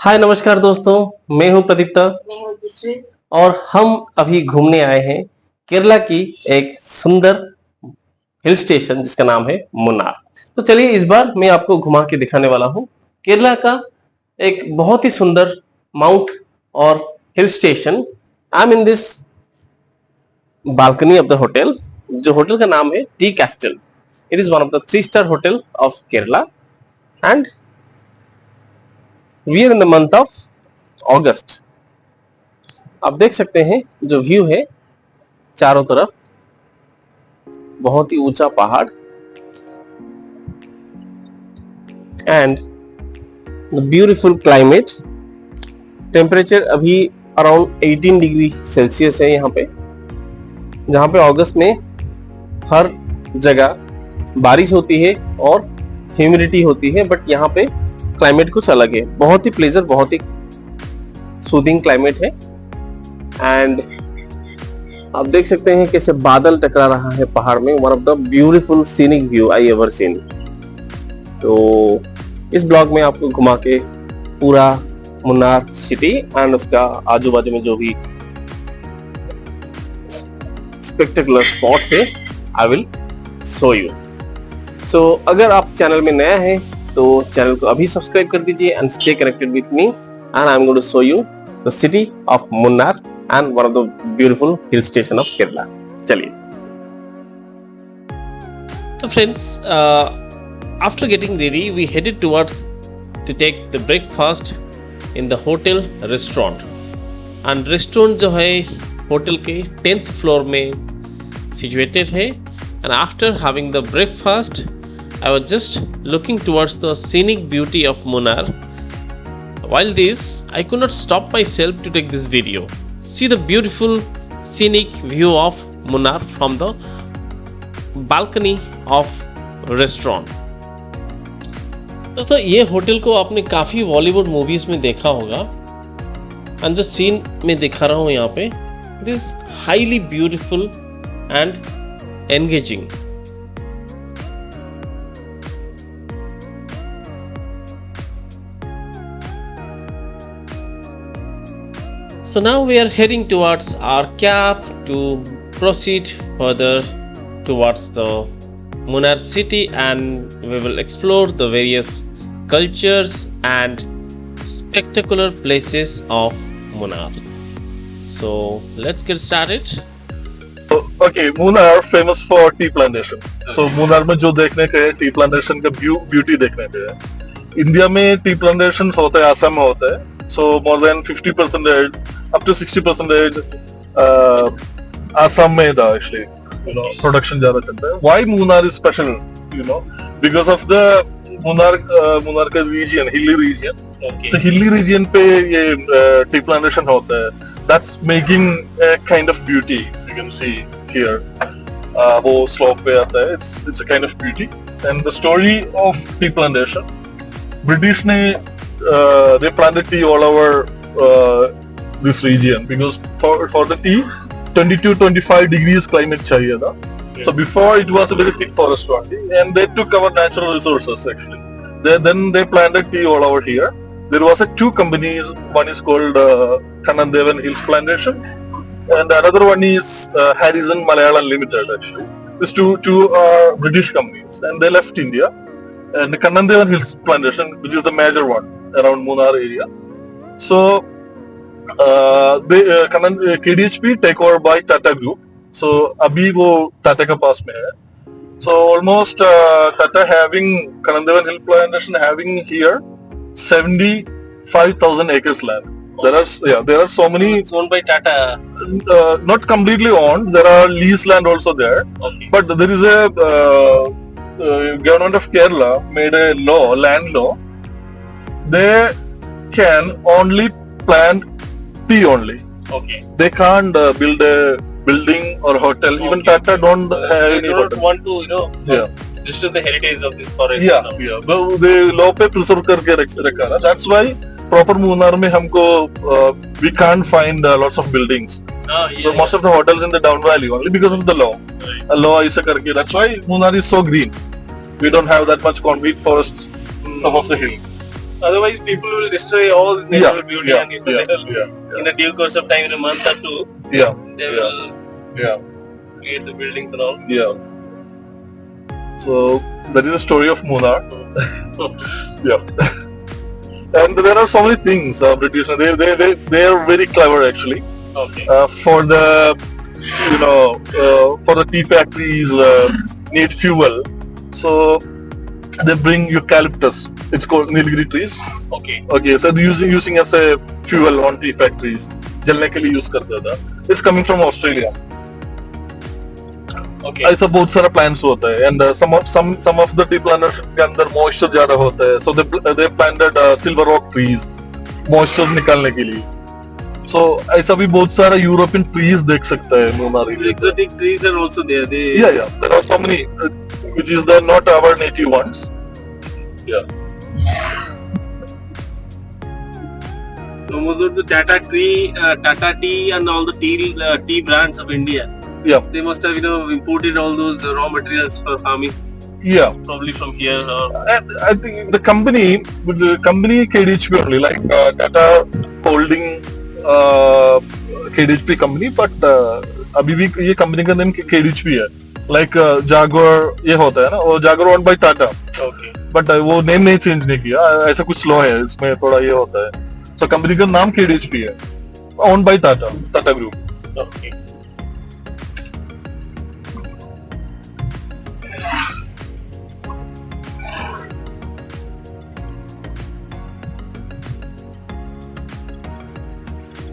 हाय नमस्कार दोस्तों, मैं हूं प्रदीप्ता मैं हूँ दिश्री। और हम अभी घूमने आए हैं केरला की एक सुंदर हिल स्टेशन जिसका नाम है मुन्नार। तो चलिए इस बार मैं आपको घुमा के दिखाने वाला हूं केरला का एक बहुत ही सुंदर माउंट और hill station. I am in this balcony of the hotel, जो होटल का नाम है Tea Castle. It is one of the 3 star hotel of Kerala and we are in the month of August. आप देख सकते हैं जो व्यू है चारों तरफ, बहुत ही ऊंचा पहाड़ एंड ब्यूटीफुल क्लाइमेट। टेम्परेचर अभी अराउंड 18 डिग्री सेल्सियस है यहाँ पे, जहाँ पे अगस्त में हर जगह बारिश होती है और ह्यूमिडिटी होती है, बट यहाँ पे क्लाइमेट कुछ अलग है। बहुत ही प्लेजर, बहुत ही सूदिंग क्लाइमेट है एंड आप देख सकते हैं कैसे बादल टकरा रहा है पहाड़ में। One of the beautiful scenic view I ever seen. तो इस ब्लॉग में आपको घुमा के पूरा मुन्नार सिटी एंड उसका आजू बाजू में जो भी स्पेक्टेकुलर स्पॉट्स है आई विल शो यू। सो अगर आप चैनल में नया है तो चैनल को अभी सब्सक्राइब कर दीजिए and stay connected with me and I am going to show you the city of Munnar and one of the beautiful hill station of Kerala. चलिए। So friends, after getting ready, we headed towards to take the breakfast in the hotel restaurant. And restaurant जो है hotel के 10th floor में situated है. And after having the breakfast, I was just looking towards the scenic beauty of Munnar. While this, I could not stop myself to take this video. See the beautiful scenic view of Munnar from the balcony of restaurant. दोस्तों ये hotel को आपने काफ़ी Bollywood movies में देखा होगा and जो scene में दिखा रहा हूँ यहाँ पे, it is highly beautiful and engaging. So now we are heading towards our cab to proceed further towards the Munnar city, and we will explore the various cultures and spectacular places of Munnar. So let's get started. Okay, Munnar famous for tea plantation. So Munnar में जो देखने के tea plantation का beauty देखने के है। India में tea plantation होता है, आसाम में होता है। So more than 50% up to 60% Assam में था actually, production ज़्यादा चलता है। Why Munnar is special, because of the Munnar का region, hilly region. Okay. So hilly region पे ये टी plantation होता है। That's making a kind of beauty. You can see here. वो slope पे आता है। It's a kind of beauty. And the story of tea plantation, British ने they planted tea all over this region because for the tea 22-25 degrees climate चाहिए था. So before it was a very thick forest only, and they took our natural resources actually. Then they planted tea all over here. There was 2 companies. One is called Kannandevan Hills Plantation, and another one is Harrison Malayalam Limited actually. These two are British companies, and they left India. And Kannandevan Hills Plantation, which is the major one around Munnar area. So KDHP take over by Tata Group. So अभी वो Tata के पास में है. So almost Tata having Kannandevan Hill Plantation having here 75,000 acres land. There are so many. It's owned by Tata. Not completely owned. There are lease land also there. Okay. But there is a government of Kerala made a law, land law. They can only plant tea only. Okay. They can't build a building or hotel. Even Okay. Tata don't have They any don't hotel. want to, Yeah. disturb the heritage of this forest. Yeah. But they law पे preserve करके रखा है. That's why proper Munnar में हमको we can't find lots of buildings. So most of the hotels in the down valley only because of the law. Right. A law is करके. That's why Munnar is so green. We don't have that much concrete forest top of the hill. Otherwise, people will destroy all the natural beauty and in a due course of time, in a month or two, they will create the buildings and all. So that is the story of Munnar. And there are so many things. British, they are very clever actually. Okay. For the for the tea factories need fuel, so they bring eucalyptus. It's called Nilgiri trees. Okay. Okay, so using as a fuel on tea factories. जलने के लिए use करता था. It's coming from Australia. Okay. ऐसा बहुत सारा plants होता है, and some of the tea planters के अंदर moisture ज़्यादा होता है, so they planted silver rock trees, moisture निकालने के लिए. So ऐसा भी बहुत सारा European trees देख सकता है मुनारी. Exotic trees are also there. Yeah, there are so many, which is not our native ones. Yeah. So most of the Tata Tea and all the tea brands of India, they must have imported all those raw materials for farming. Yeah. Probably from here. I think the company KDHP only, like Tata Holding KDHP company, but अभी भी ये company का name KDHP है. Like Jaguar ये होता है ना, वो Jaguar owned by Tata. Okay. But वो name नहीं change नहीं किया, ऐसा कुछ law है इसमें थोड़ा ये होता है. So company का नाम KDHP है, owned by Tata Group. Okay.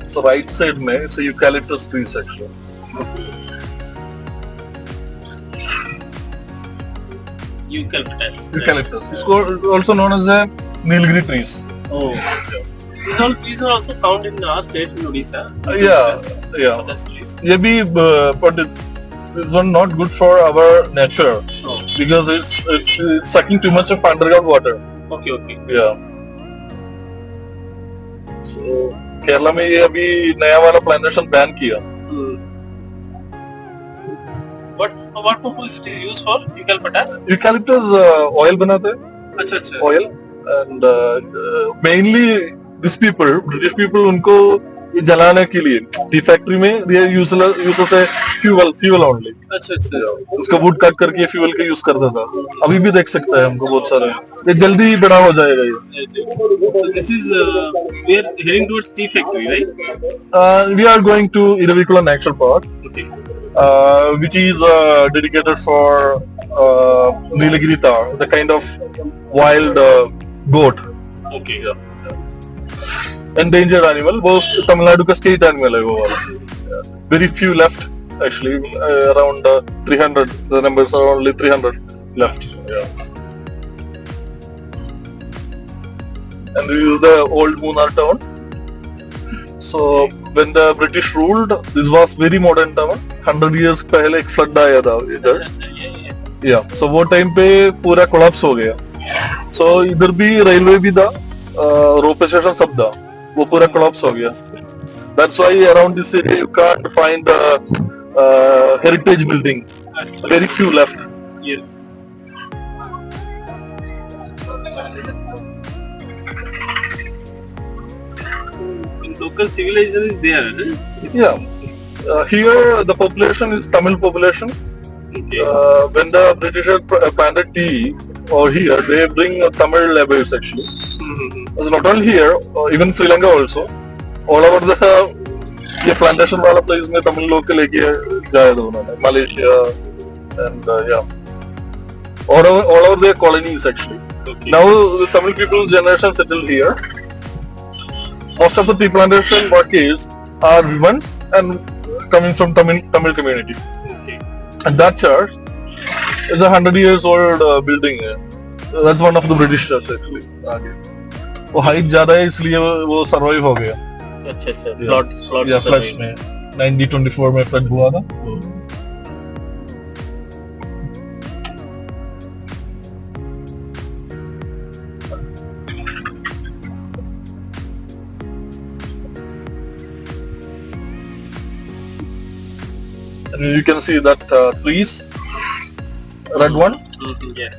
So right side में it's a eucalyptus tree section. Eucalyptus. It's also known as a Nilgiri trees. Oh. Okay. These all trees are also found in our state in Odisha. Yeah. That's trees. ये भी but it's not good for our nature because it's sucking too much of underground water. Okay. Yeah. So Kerala में ये अभी नया वाला plantation ban किया. What purpose it is used for? Eucalyptus? Eucalyptus oil बनाते हैं. अच्छा. Oil and mainly these people, British people, उनको ये जलाने के लिए टी फैक्ट्री में they use as a fuel only. अच्छा. उसका वुड काट करके फ्यूल का यूज करता था. अभी भी देख सकता है हमको बहुत सारे. ये जल्दी बड़ा हो जाएगा ये. So this is we are heading towards tea factory, right? We are going to Iravikulam National Park, which is dedicated for Nilgiri Tar, the kind of wild goat. Okay. Endangered animal. वो तमिल नाडु का state animal है वो वाला. Very few left actually, around 300. The numbers are only 300 left. Yeah. And this is the old Munnar town. So when the British ruled, this was very modern town. 100 years पहले एक flood आया था इधर. Yeah. So वो time पे पूरा collapse हो गया. So इधर भी railway भी था, rope station सब था. वो पूरा collapse हो गया. That's why around this area you can't find heritage buildings. Very few left. Yes. Local civilization is there, huh? Yeah. Here the population is Tamil population. Okay. When the British planted tea over here, they bring Tamil laborers actually. So not only here, even Sri Lanka also. All over the ये plantation वाला place में तमिल लोग के लेके जाया था उन्होंने. Malaysia and all over their colonies actually. Okay. Now the Tamil people generation settled here. Most of the tea plantation workers are women and coming from Tamil community. Okay. And that church is 100 years old building. That's one of the British church actually. वो height ज्यादा है इसलिए वो survive हो गया. अच्छा. Floods में 1924 में फ्लड हुआ था. And you can see that trees, red one. Yes.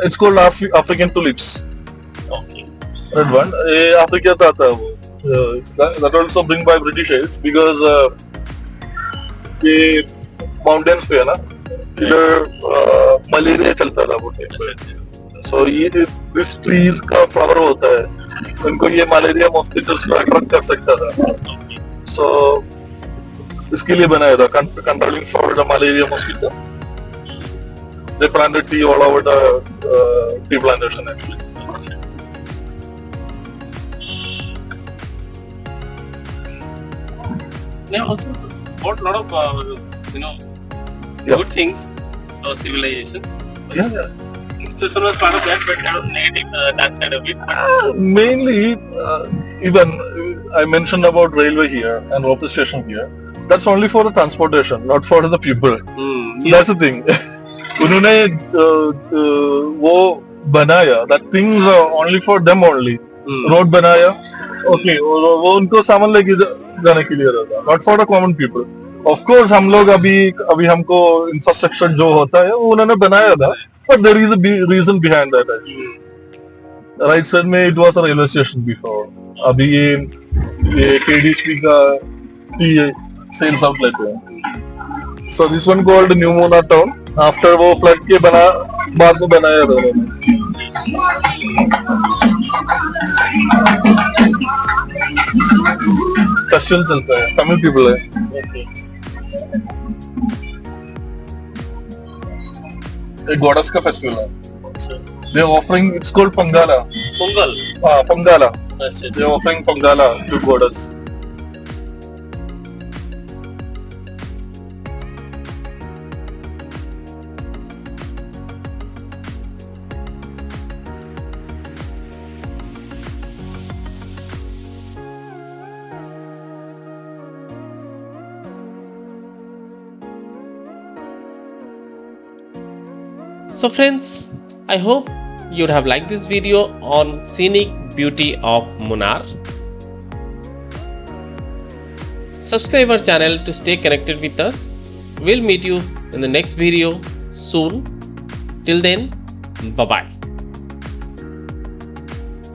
It's called African tulips. Okay. Red one. ये अफ्रीका से आता है वो. That also bring by Britishers because ये माउंटेन्स पे है ना, इधर मलेरिया चलता था वो टाइम. सो ये दिस ट्रीज का फ्लावर होता है, उनको ये मलेरिया मॉस्किटोस को अट्रैक्ट कर सकता था. सो इसके लिए बनाया था, controlling for the malaria mosquito. They planted tea all over the tea plantation actually. They also brought a lot of Yeah. good things to civilizations. Yeah. Institution was part of that, but kind of negative that side of it. But Mainly, even I mentioned about railway here and rope station here. That's only for the transportation, not for the people. So that's the thing. उन्होंने वो बनाया, that things are only for them only. Road बनाया, okay, वो उनको सामान लेके जाने के लिए रहता, not for the common people. Of course हम लोग अभी हमको इंफ्रास्ट्रक्चर जो होता है वो उन्होंने बनाया था, but there is a reason behind that actually. Right side में it was a railway station before. अभी ये KDC का ये sales outlet है. So this one called New Mona Town. After वो flood के बाद में बनाया था उन्होंने. फेस्टिवल चलता है, तमिल पीपल है. एक गॉडेस का फेस्टिवल है. They are offering, it's called Pangala. Pongal. Pangala. अच्छा. They are offering Pangala to goddess. So friends, I hope you'd have liked this video on scenic beauty of Munnar. Subscribe our channel to stay connected with us. We'll meet you in the next video soon. Till then, bye bye.